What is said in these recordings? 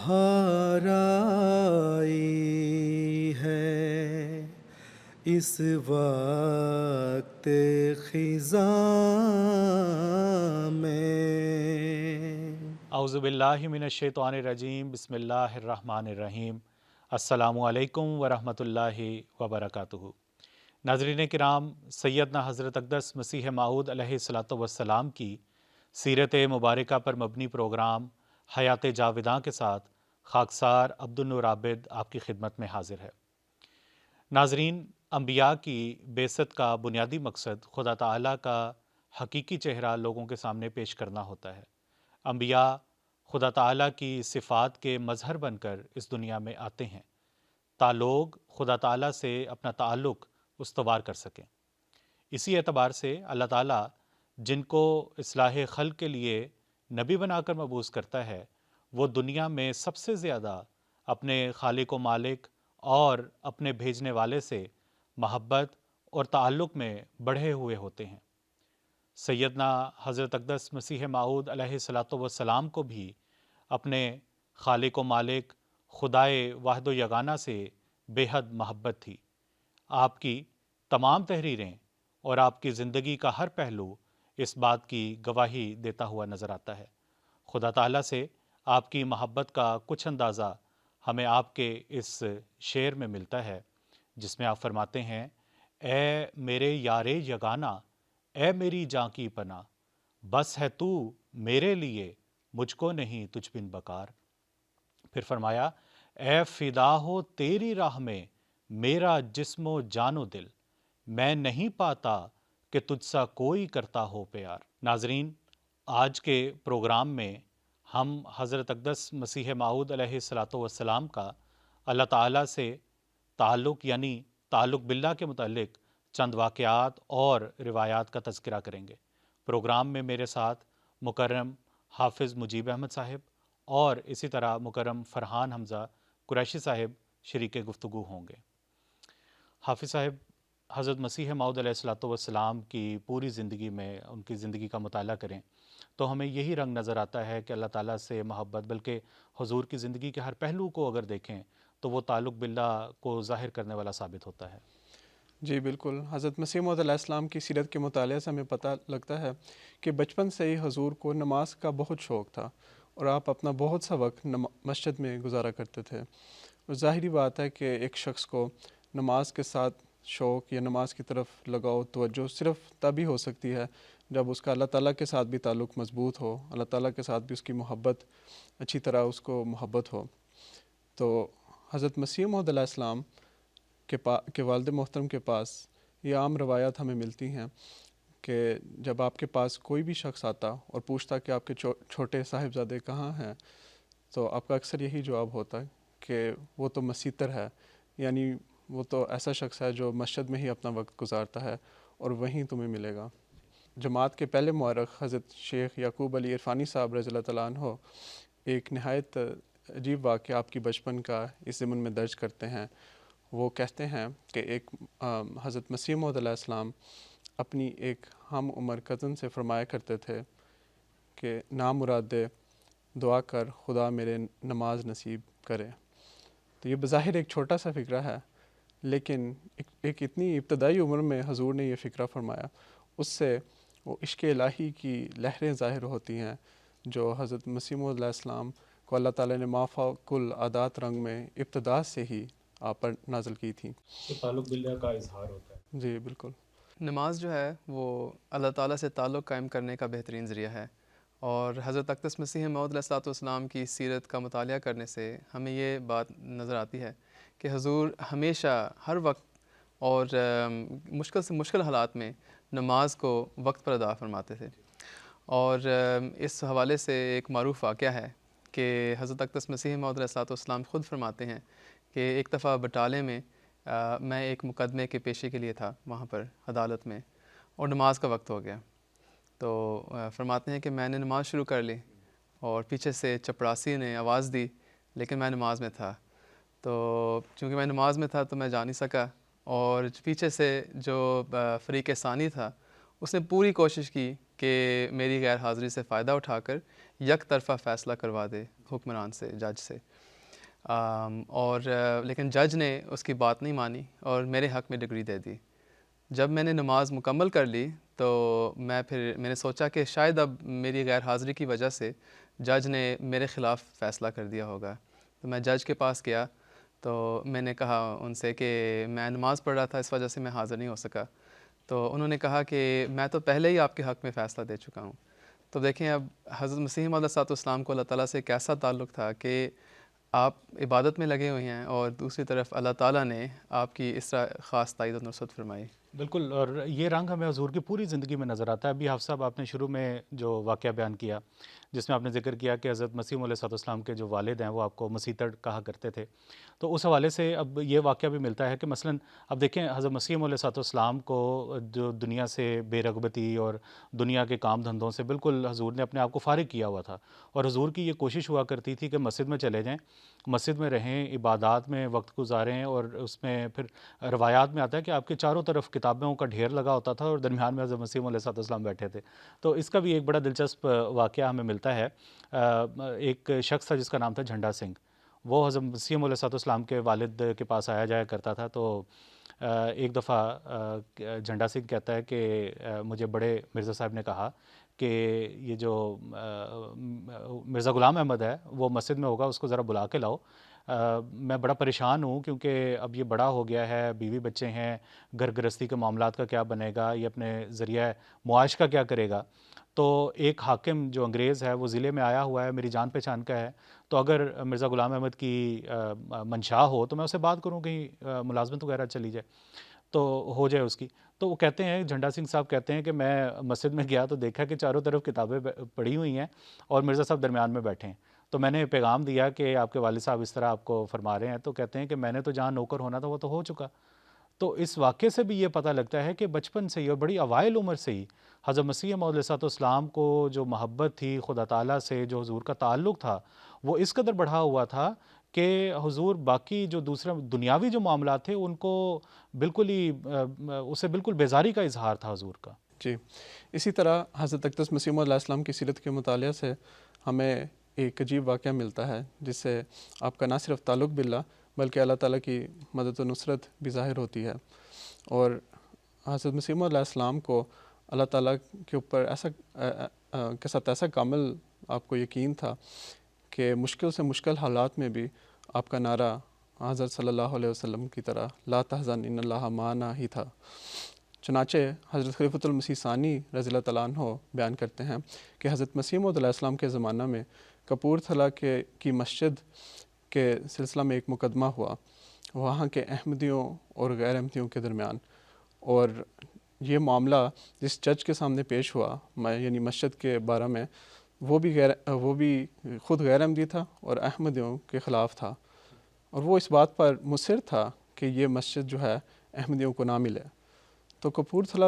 بہار آئی ہے اس وقت خزاں میں۔ اعوذ باللہ من الشیطان الرجیم، بسم اللہ الرحمن الرحیم۔ السلام علیکم ورحمۃ اللہ وبرکاتہ۔ ناظرین کرام، سیدنا حضرت اقدس مسیح موعود علیہ الصلاۃ والسلام کی سیرت مبارکہ پر مبنی پروگرام حیات جاوداں کے ساتھ خاکسار عبد النور عابد آپ کی خدمت میں حاضر ہے۔ ناظرین، انبیاء کی بعثت کا بنیادی مقصد خدا تعالیٰ کا حقیقی چہرہ لوگوں کے سامنے پیش کرنا ہوتا ہے۔ انبیاء خدا تعالیٰ کی صفات کے مظہر بن کر اس دنیا میں آتے ہیں تا لوگ خدا تعالیٰ سے اپنا تعلق استوار کر سکیں۔ اسی اعتبار سے اللہ تعالیٰ جن کو اصلاح خلق کے لیے نبی بنا کر مبعوث کرتا ہے، وہ دنیا میں سب سے زیادہ اپنے خالق و مالک اور اپنے بھیجنے والے سے محبت اور تعلق میں بڑھے ہوئے ہوتے ہیں۔ سیدنا حضرت اقدس مسیح موعود علیہ الصلاۃ والسلام کو بھی اپنے خالق و مالک خدائے واحد و یگانہ سے بے حد محبت تھی۔ آپ کی تمام تحریریں اور آپ کی زندگی کا ہر پہلو اس بات کی گواہی دیتا ہوا نظر آتا ہے۔ خدا تعالیٰ سے آپ کی محبت کا کچھ اندازہ ہمیں آپ کے اس شعر میں ملتا ہے، جس میں آپ فرماتے ہیں: اے میرے یار یگانہ، اے میری جاں کی پناہ، بس ہے تو میرے لیے، مجھ کو نہیں تجھ بن بکار۔ پھر فرمایا: اے فدا ہو تیری راہ میں میرا جسم و جان و دل، میں نہیں پاتا کہ تجھ سا کوئی کرتا ہو پیار۔ ناظرین، آج کے پروگرام میں ہم حضرت اقدس مسیح موعود علیہ الصلاۃ والسلام کا اللہ تعالیٰ سے تعلق یعنی تعلق باللہ کے متعلق چند واقعات اور روایات کا تذکرہ کریں گے۔ پروگرام میں میرے ساتھ مکرم حافظ مجیب احمد صاحب اور اسی طرح مکرم فرحان حمزہ قریشی صاحب شریک گفتگو ہوں گے۔ حافظ صاحب، حضرت مسیح موعود علیہ الصلاۃ والسلام کی پوری زندگی میں ان کی زندگی کا مطالعہ کریں تو ہمیں یہی رنگ نظر آتا ہے کہ اللہ تعالیٰ سے محبت، بلکہ حضور کی زندگی کے ہر پہلو کو اگر دیکھیں تو وہ تعلق باللہ کو ظاہر کرنے والا ثابت ہوتا ہے۔ جی بالکل، حضرت مسیح موعود علیہ السلام کی سیرت کے مطالعے سے ہمیں پتہ لگتا ہے کہ بچپن سے ہی حضور کو نماز کا بہت شوق تھا اور آپ اپنا بہت سا وقت مسجد میں گزارا کرتے تھے۔ اور ظاہری بات ہے کہ ایک شخص کو نماز کے ساتھ شوق یا نماز کی طرف لگاؤ توجہ صرف تب ہی ہو سکتی ہے جب اس کا اللہ تعالیٰ کے ساتھ بھی تعلق مضبوط ہو، اللہ تعالیٰ کے ساتھ بھی اس کی محبت اچھی طرح اس کو محبت ہو۔ تو حضرت مسیح موعود علیہ السلام کے والد محترم کے پاس یہ عام روایات ہمیں ملتی ہیں کہ جب آپ کے پاس کوئی بھی شخص آتا اور پوچھتا کہ آپ کے چھوٹے صاحبزادے کہاں ہیں، تو آپ کا اکثر یہی جواب ہوتا ہے کہ وہ تو مسیتر ہے، یعنی وہ تو ایسا شخص ہے جو مسجد میں ہی اپنا وقت گزارتا ہے اور وہیں تمہیں ملے گا۔ جماعت کے پہلے مورخ حضرت شیخ یعقوب علی عرفانی صاحب رضی اللہ تعالیٰ عنہ ایک نہایت عجیب واقعہ آپ کی بچپن کا اس ضمن میں درج کرتے ہیں۔ وہ کہتے ہیں کہ ایک حضرت مسیح موعود علیہ السلام اپنی ایک ہم عمر کزن سے فرمایا کرتے تھے کہ نامراد دعا کر خدا میرے نماز نصیب کرے۔ تو یہ بظاہر ایک چھوٹا سا فقرہ ہے، لیکن ایک اتنی ابتدائی عمر میں حضور نے یہ فقرہ فرمایا، اس سے وہ عشق الہی کی لہریں ظاہر ہوتی ہیں جو حضرت مسیح موعود علیہ السلام کو اللہ تعالیٰ نے ما فوق العادات رنگ میں ابتدا سے ہی آپ پر نازل کی تھیں۔ تو تعلق باللہ کا اظہار ہوتا ہے۔ جی بالکل۔ نماز جو ہے وہ اللہ تعالیٰ سے تعلق قائم کرنے کا بہترین ذریعہ ہے، اور حضرت اقدس مسیح موعود علیہ الصلوۃ والسلام کی سیرت کا مطالعہ کرنے سے ہمیں یہ بات نظر آتی ہے کہ حضور ہمیشہ ہر وقت اور مشکل سے مشکل حالات میں نماز کو وقت پر ادا فرماتے تھے۔ اور اس حوالے سے ایک معروف واقعہ ہے کہ حضرت اقدس مسیح موعود علیہ الصلوۃ والسلام خود فرماتے ہیں کہ ایک دفعہ بٹالے میں میں ایک مقدمے کے پیشی کے لیے تھا وہاں پر عدالت میں، اور نماز کا وقت ہو گیا۔ تو فرماتے ہیں کہ میں نے نماز شروع کر لی اور پیچھے سے چپڑاسی نے آواز دی، لیکن میں نماز میں تھا۔ تو چونکہ میں نماز میں تھا تو میں جا نہیں سکا، اور پیچھے سے جو فریق ثانی تھا اس نے پوری کوشش کی کہ میری غیر حاضری سے فائدہ اٹھا کر یک طرفہ فیصلہ کروا دے حکمران سے، جج سے، لیکن جج نے اس کی بات نہیں مانی اور میرے حق میں ڈگری دے دی۔ جب میں نے نماز مکمل کر لی تو میں نے سوچا کہ شاید اب میری غیر حاضری کی وجہ سے جج نے میرے خلاف فیصلہ کر دیا ہوگا، تو میں جج کے پاس گیا تو میں نے کہا ان سے کہ میں نماز پڑھ رہا تھا، اس وجہ سے میں حاضر نہیں ہو سکا۔ تو انہوں نے کہا کہ میں تو پہلے ہی آپ کے حق میں فیصلہ دے چکا ہوں۔ تو دیکھیں اب حضرت مسیح موعود علیہ السلام کو اللہ تعالیٰ سے کیسا تعلق تھا کہ آپ عبادت میں لگے ہوئے ہیں اور دوسری طرف اللہ تعالیٰ نے آپ کی اس طرح خاص تائید و نصرت فرمائی۔ بالکل، اور یہ رنگ ہمیں حضور کی پوری زندگی میں نظر آتا ہے۔ ابھی حافظ صاحب آپ نے شروع میں جو واقعہ بیان کیا جس میں آپ نے ذکر کیا کہ حضرت مسیح علیہ السلام کے جو والد ہیں وہ آپ کو مسیتڑ کہا کرتے تھے، تو اس حوالے سے اب یہ واقعہ بھی ملتا ہے کہ مثلاً اب دیکھیں حضرت مسیح علیہ السلام کو جو دنیا سے بے رغبتی اور دنیا کے کام دھندوں سے بالکل حضور نے اپنے آپ کو فارغ کیا ہوا تھا، اور حضور کی یہ کوشش ہوا کرتی تھی کہ مسجد میں چلے جائیں، مسجد میں رہیں، عبادات میں وقت گزاریں، اور اس میں پھر روایات میں آتا ہے کہ آپ کے چاروں طرف کتابوں کا ڈھیر لگا ہوتا تھا اور درمیان میں حضرت مسیح علیہ السلام بیٹھے تھے۔ تو اس کا بھی ایک بڑا دلچسپ واقعہ ہمیں ملتا ہے۔ ایک شخص تھا جس کا نام تھا جھنڈا سنگھ، وہ حضرت مسیح علیہ السلام کے والد کے پاس آیا جایا کرتا تھا۔ تو ایک دفعہ جھنڈا سنگھ کہتا ہے کہ مجھے بڑے مرزا صاحب نے کہا کہ یہ جو مرزا غلام احمد ہے وہ مسجد میں ہوگا، اس کو ذرا بلا کے لاؤ، میں بڑا پریشان ہوں کیونکہ اب یہ بڑا ہو گیا ہے، بیوی بچے ہیں، گھر گرہستی کے معاملات کا کیا بنے گا، یہ اپنے ذریعہ معاش کا کیا کرے گا۔ تو ایک حاکم جو انگریز ہے وہ ضلع میں آیا ہوا ہے، میری جان پہچان کا ہے، تو اگر مرزا غلام احمد کی منشا ہو تو میں اسے بات کروں، کہیں ملازمت وغیرہ چلی جائے تو ہو جائے اس کی۔ تو وہ کہتے ہیں، جھنڈا سنگھ صاحب کہتے ہیں کہ میں مسجد میں گیا تو دیکھا کہ چاروں طرف کتابیں پڑھی ہوئی ہیں اور مرزا صاحب درمیان میں بیٹھے ہیں۔ تو میں نے پیغام دیا کہ آپ کے والد صاحب اس طرح آپ کو فرما رہے ہیں، تو کہتے ہیں کہ میں نے تو جہاں نوکر ہونا تھا وہ تو ہو چکا۔ تو اس واقعے سے بھی یہ پتہ لگتا ہے کہ بچپن سے ہی اور بڑی اوائل عمر سے ہی حضرت مسیح موعود علیہ السلام کو جو محبت تھی خدا تعالیٰ سے، جو حضور کا تعلق تھا، وہ اس قدر بڑھا ہوا تھا کہ حضور باقی جو دوسرے دنیاوی جو معاملات تھے ان کو بالکل ہی اسے بالکل بیزاری کا اظہار تھا حضور کا۔ جی، اسی طرح حضرت اقدس مسیح موعود علیہ السلام کی سیرت کے مطالعہ سے ہمیں ایک عجیب واقعہ ملتا ہے جس سے آپ کا نہ صرف تعلق باللہ بلکہ اللہ تعالیٰ کی مدد و نصرت بھی ظاہر ہوتی ہے۔ اور حضرت مسیح موعود علیہ السلام کو اللہ تعالیٰ کے اوپر کے ساتھ ایسا کامل آپ کو یقین تھا کہ مشکل سے مشکل حالات میں بھی آپ کا نعرہ حضرت صلی اللہ علیہ وسلم کی طرح لا تحزن ان اللہ معنا ہی تھا۔ چنانچہ حضرت خلیفۃ المسیح ثانی رضی اللہ تعالیٰ عنہ بیان کرتے ہیں کہ حضرت مسیح موعود علیہ السلام کے زمانہ میں کپور تھلہ کی مسجد کے سلسلہ میں ایک مقدمہ ہوا وہاں کے احمدیوں اور غیر احمدیوں کے درمیان، اور یہ معاملہ جس جج کے سامنے پیش ہوا یعنی مسجد کے بارے میں، وہ بھی خود غیر احمدی تھا اور احمدیوں کے خلاف تھا، اور وہ اس بات پر مصر تھا کہ یہ مسجد جو ہے احمدیوں کو نہ ملے۔ تو کپور تھلہ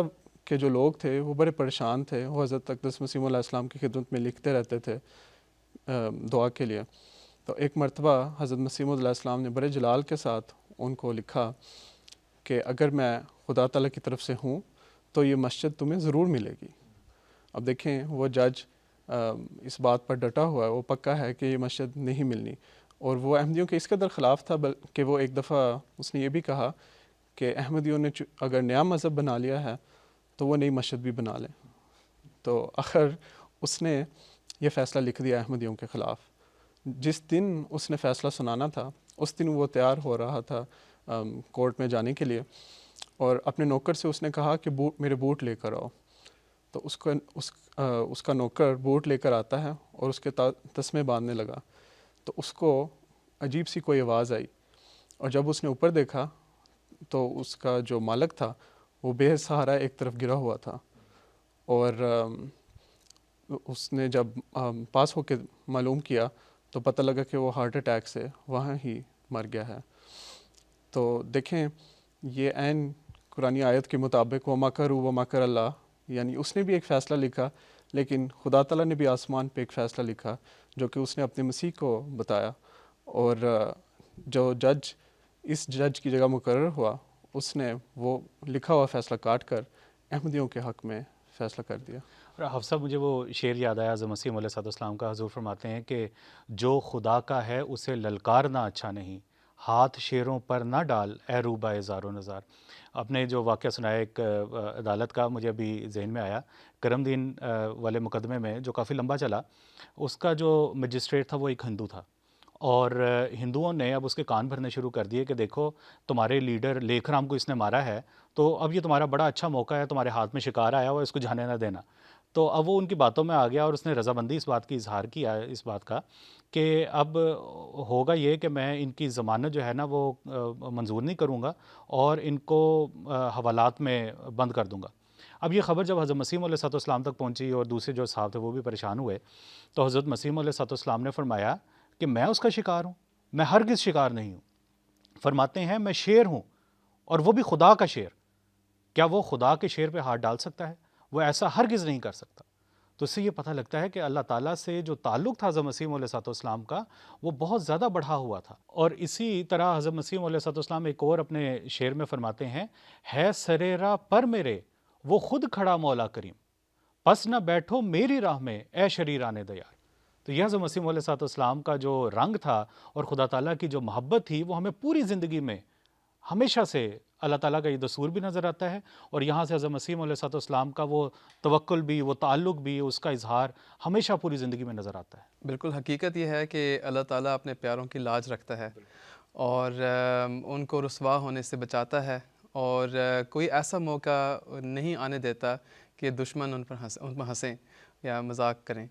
کے جو لوگ تھے وہ بڑے پریشان تھے، وہ حضرت اقدس مسیح موعود علیہ السلام کی خدمت میں لکھتے رہتے تھے دعا کے لیے۔ تو ایک مرتبہ حضرت مسیح موعود علیہ السلام نے بڑے جلال کے ساتھ ان کو لکھا کہ اگر میں خدا تعالیٰ کی طرف سے ہوں تو یہ مسجد تمہیں ضرور ملے گی۔ اب دیکھیں وہ جج اس بات پر ڈٹا ہوا ہے، وہ پکا ہے کہ یہ مسجد نہیں ملنی، اور وہ احمدیوں کے اس قدر خلاف تھا کہ وہ ایک دفعہ اس نے یہ بھی کہا کہ احمدیوں نے اگر نیا مذہب بنا لیا ہے تو وہ نئی مسجد بھی بنا لیں۔ تو آخر اس نے یہ فیصلہ لکھ دیا احمدیوں کے خلاف۔ جس دن اس نے فیصلہ سنانا تھا اس دن وہ تیار ہو رہا تھا کورٹ میں جانے کے لیے، اور اپنے نوکر سے اس نے کہا کہ میرے بوٹ لے کر آؤ۔ تو اس کا نوکر بوٹ لے کر آتا ہے اور اس کے تسمے باندھنے لگا، تو اس کو عجیب سی کوئی آواز آئی، اور جب اس نے اوپر دیکھا تو اس کا جو مالک تھا وہ بے سہارا ایک طرف گرا ہوا تھا، اور اس نے جب پاس ہو کے معلوم کیا تو پتہ لگا کہ وہ ہارٹ اٹیک سے وہاں ہی مر گیا ہے۔ تو دیکھیں یہ عین قرآنی آیت کے مطابق وَمَا كَرُوا وَمَا كَرَ اللَّهُ، یعنی اس نے بھی ایک فیصلہ لکھا لیکن خدا تعالیٰ نے بھی آسمان پہ ایک فیصلہ لکھا جو کہ اس نے اپنے مسیح کو بتایا، اور جو جج اس جج کی جگہ مقرر ہوا اس نے وہ لکھا ہوا فیصلہ کاٹ کر احمدیوں کے حق میں فیصلہ کر دیا۔ اور حفصہ مجھے وہ شعر یاد آیا حضرت مسیح علیہ السلام کا. حضور فرماتے ہیں کہ جو خدا کا ہے اسے للکارنا اچھا نہیں، ہاتھ شیروں پر نہ ڈال اے روبہ زار و نزار. آپ نے جو واقعہ سنایا ایک عدالت کا، مجھے ابھی ذہن میں آیا. کرم دین والے مقدمے میں جو کافی لمبا چلا، اس کا جو مجسٹریٹ تھا وہ ایک ہندو تھا، اور ہندوؤں نے اب اس کے کان بھرنے شروع کر دیے کہ دیکھو تمہارے لیڈر لیکھ رام کو اس نے مارا ہے، تو اب یہ تمہارا بڑا اچھا موقع ہے، تمہارے ہاتھ میں شکار آیا ہوا، اس کو جانے نہ دینا. تو اب وہ ان کی باتوں میں آ گیا اور اس نے رضامندی اس بات کی اظہار کیا اس بات کا کہ اب ہوگا یہ کہ میں ان کی ضمانت جو ہے نا وہ منظور نہیں کروں گا اور ان کو حوالات میں بند کر دوں گا. اب یہ خبر جب حضرت مسیح علیہ السلام تک پہنچی اور دوسرے جو صاحب تھے وہ بھی پریشان ہوئے، تو حضرت مسیح علیہ السلام نے فرمایا کہ میں اس کا شکار ہوں؟ میں ہرگز شکار نہیں ہوں. فرماتے ہیں میں شیر ہوں، اور وہ بھی خدا کا شیر. کیا وہ خدا کے شیر پہ ہاتھ ڈال سکتا ہے؟ وہ ایسا ہرگز نہیں کر سکتا. تو اس سے یہ پتہ لگتا ہے کہ اللہ تعالیٰ سے جو تعلق تھا حضرت مسیح علیہ السلام کا وہ بہت زیادہ بڑھا ہوا تھا. اور اسی طرح حضرت مسیح علیہ السلام ایک اور اپنے شعر میں فرماتے ہیں، ہے سرے راہ پر میرے وہ خود کھڑا مولا کریم، پس نہ بیٹھو میری راہ میں اے شریرانے دیار. تو یہ حضرت مسیح علیہ السلام کا جو رنگ تھا اور خدا تعالیٰ کی جو محبت تھی وہ ہمیں پوری زندگی میں ہمیشہ سے اللہ تعالیٰ کا یہ دستور بھی نظر آتا ہے، اور یہاں سے حضرت مسیح علیہ السلام کا وہ توکل بھی، وہ تعلق بھی، اس کا اظہار ہمیشہ پوری زندگی میں نظر آتا ہے. بالکل حقیقت یہ ہے کہ اللہ تعالیٰ اپنے پیاروں کی لاج رکھتا ہے اور ان کو رسوا ہونے سے بچاتا ہے، اور کوئی ایسا موقع نہیں آنے دیتا کہ دشمن ان پر ہنسیں یا مذاق کریں.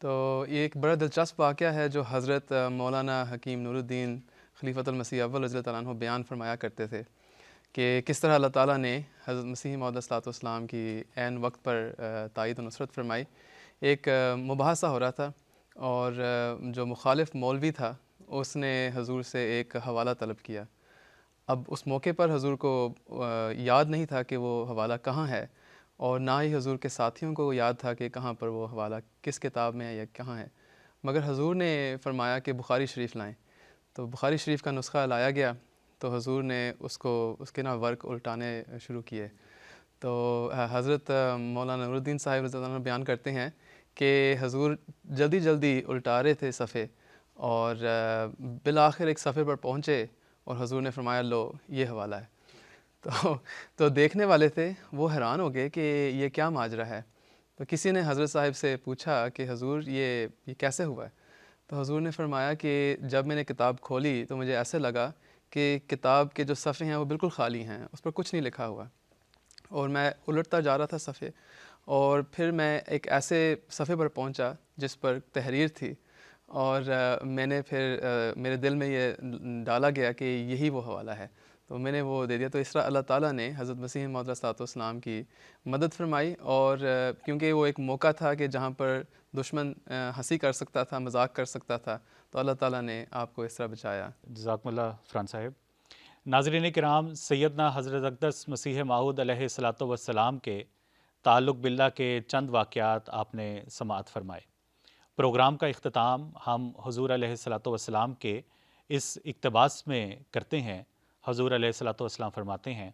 تو یہ ایک بڑا دلچسپ واقعہ ہے جو حضرت مولانا حکیم نور الدین خلیفۃ المسیح اول رضی اللہ تعالیٰ عنہ بیان فرمایا کرتے تھے کہ کس طرح اللہ تعالیٰ نے حضرت مسیح موعود علیہ السلام کی عین وقت پر تائید و نصرت فرمائی. ایک مباحثہ ہو رہا تھا اور جو مخالف مولوی تھا اس نے حضور سے ایک حوالہ طلب کیا. اب اس موقع پر حضور کو یاد نہیں تھا کہ وہ حوالہ کہاں ہے، اور نہ ہی حضور کے ساتھیوں کو یاد تھا کہ کہاں پر وہ حوالہ کس کتاب میں ہے یا کہاں ہے. مگر حضور نے فرمایا کہ بخاری شریف لائیں. تو بخاری شریف کا نسخہ لایا گیا تو حضور نے اس کے نا ورق الٹانے شروع کیے. تو حضرت مولانا نور الدین صاحب رضی اللہ عنہ بیان کرتے ہیں کہ حضور جلدی جلدی الٹا رہے تھے صفحے، اور بالآخر ایک صفحے پر پہنچے اور حضور نے فرمایا لو یہ حوالہ ہے. تو دیکھنے والے تھے وہ حیران ہو گئے کہ یہ کیا ماجرا ہے. تو کسی نے حضرت صاحب سے پوچھا کہ حضور یہ کیسے ہوا ہے؟ تو حضور نے فرمایا کہ جب میں نے کتاب کھولی تو مجھے ایسے لگا کہ کتاب کے جو صفحے ہیں وہ بالکل خالی ہیں، اس پر کچھ نہیں لکھا ہوا، اور میں الٹتا جا رہا تھا صفحے، اور پھر میں ایک ایسے صفحے پر پہنچا جس پر تحریر تھی، اور میں نے پھر میرے دل میں یہ ڈالا گیا کہ یہی وہ حوالہ ہے، تو میں نے وہ دے دیا. تو اس طرح اللہ تعالیٰ نے حضرت مسیح موعود علیہ السلام کی مدد فرمائی، اور کیونکہ وہ ایک موقع تھا کہ جہاں پر دشمن ہنسی کر سکتا تھا، مذاق کر سکتا تھا، تو اللہ تعالیٰ نے آپ کو اس طرح بچایا. جزاکم اللہ فرحان صاحب. ناظرین کرام، سیدنا حضرت اقدس مسیح موعود علیہ السلام کے تعلق باللہ کے چند واقعات آپ نے سماعت فرمائے. پروگرام کا اختتام ہم حضور علیہ السلام کے اس اقتباس میں کرتے ہیں. حضور علیہ السلام فرماتے ہیں،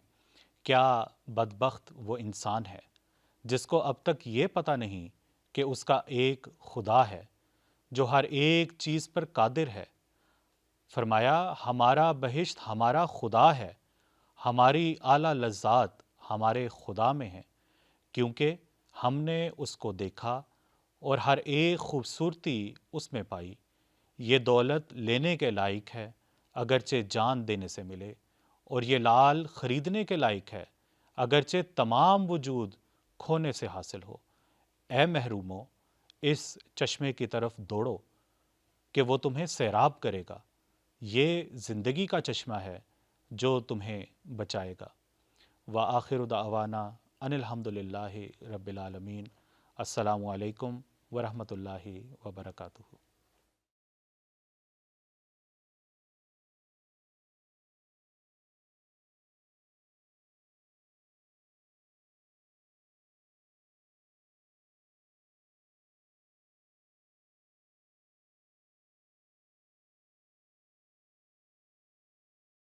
کیا بدبخت وہ انسان ہے جس کو اب تک یہ پتہ نہیں کہ اس کا ایک خدا ہے جو ہر ایک چیز پر قادر ہے. فرمایا ہمارا بہشت ہمارا خدا ہے، ہماری اعلیٰ لذات ہمارے خدا میں ہیں، کیونکہ ہم نے اس کو دیکھا اور ہر ایک خوبصورتی اس میں پائی. یہ دولت لینے کے لائق ہے اگرچہ جان دینے سے ملے، اور یہ لال خریدنے کے لائق ہے اگرچہ تمام وجود کھونے سے حاصل ہو. اے محرومو، اس چشمے کی طرف دوڑو کہ وہ تمہیں سیراب کرے گا. یہ زندگی کا چشمہ ہے جو تمہیں بچائے گا. وآخر دعوانا ان الحمدللہ رب العالمین. السلام علیکم ورحمۃ اللہ وبرکاتہ.